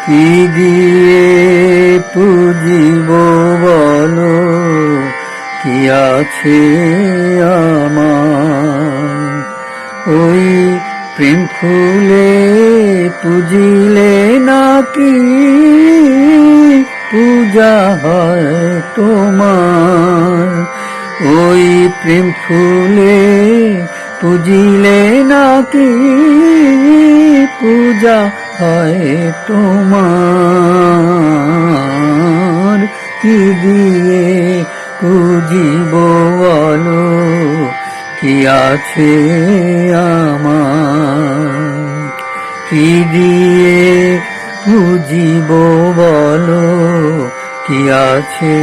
কি দিয়ে পুজিব বলো, কি আছে আমার? ওই প্রেম ফুলে পুজিলে নাকি পূজা হয় তোমার? ওই প্রেম ফুলে পুজিলে নাকি পূজা হয় তোমার? কি দিয়ে পুজিব বলো, কি আছে আমার? কি দিয়ে পুজিব বলো, কি আছে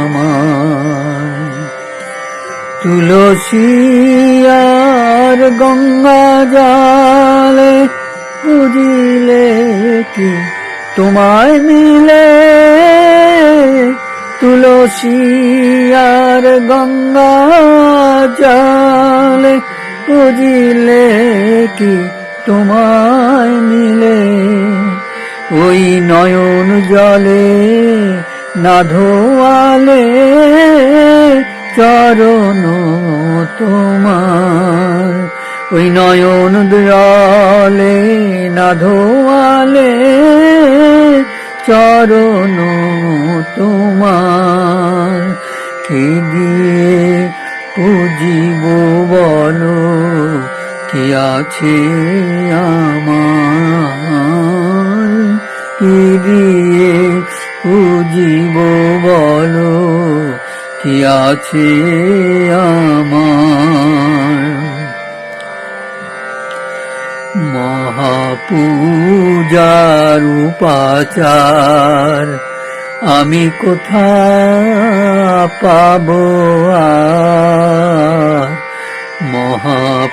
আমার? তুলসী আর গঙ্গা জলে পুজিলে কি তোমায় মিলে? তুলসী আর গঙ্গা জলে পুজিলে কি তোমায় মিলে? ওই নয়ন জলে না ধোয়ালে চরণ তোমার। ওই নয়ন জলে না ধোয়ালে চরণ তোমার। কি দিয়ে পুজিব বলো, কি আছে আমার? কি দিয়ে পুজিব বলো, কি আছে আমার? মহাপূজার উপাচার আমি কোথা পাবো আর?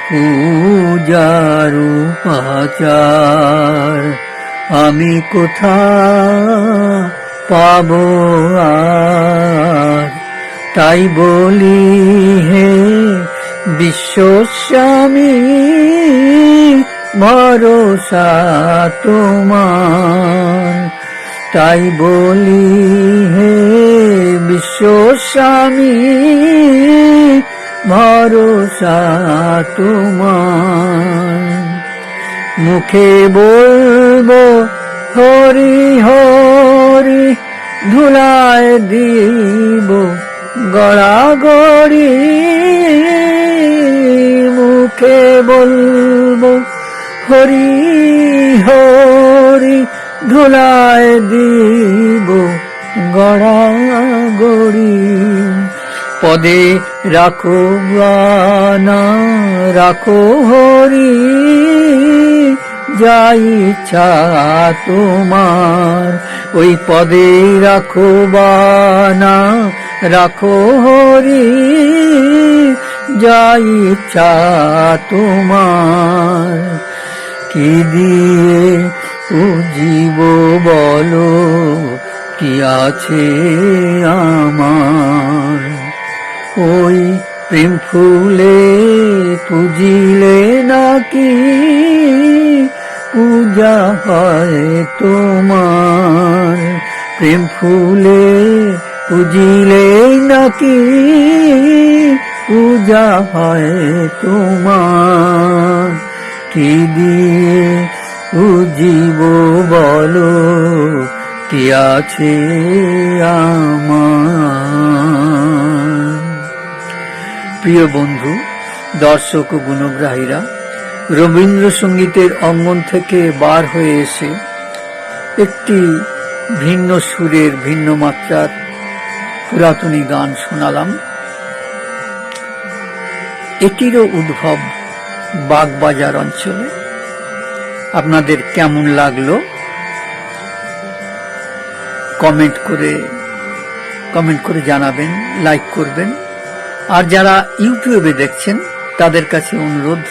মহাপূজার উপাচার আমি কোথা পাবো আর? তাই বলি হে বিশ্বস্বামী, ভরসা তোমার। তাই বলি হে বিশ্বস্বামী, ভরসা তোমার। মুখে বলবো হরি হরি, ধুলায় দিব গড়াগড়ি। মুখে বলবো হরি হরি, ধুলায় দিব গড়াগড়ি। পদে রাখো না রাখো হরি, যা ইচ্ছা তোমার। ওই পদে রাখো না রাখো হরি, যা ইচ্ছা তোমার। কি দিয়ে পুজিব বলো, কি আছে আমার? ওই প্রেম ফুলে পুজিলে নাকি পূজা হয় তোমার? প্রেম ফুলে পুজিলে নাকি পূজা হয় তোমার? কি দিয়ে পুজিব বলো, কি আছে আমার? প্রিয় বন্ধু, দর্শক ও গুণগ্রাহীরা, রবীন্দ্রসঙ্গীতের অঙ্গন থেকে বার হয়ে এসে একটি ভিন্ন সুরের ভিন্ন মাত্রার পুরাতনী গান শোনালাম। এটিরও উদ্ভব বাগবাজার অঞ্চলে। আপনাদের কেমন লাগলো কমেন্ট করে জানাবেন, লাইক করবেন। আর যারা ইউটিউবে দেখছেন তাদের কাছে অনুরোধ,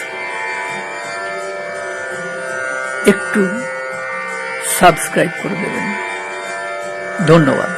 একটু সাবস্ক্রাইব করে দেবেন। ধন্যবাদ।